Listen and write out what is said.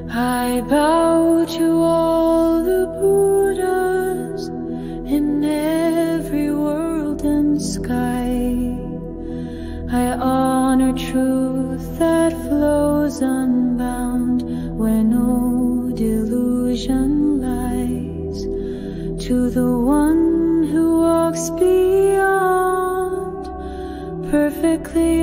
I bow to all the Buddhas in every world and sky. I honor truth that flows unbound where no delusion lies. To the one who walks beyond, perfectly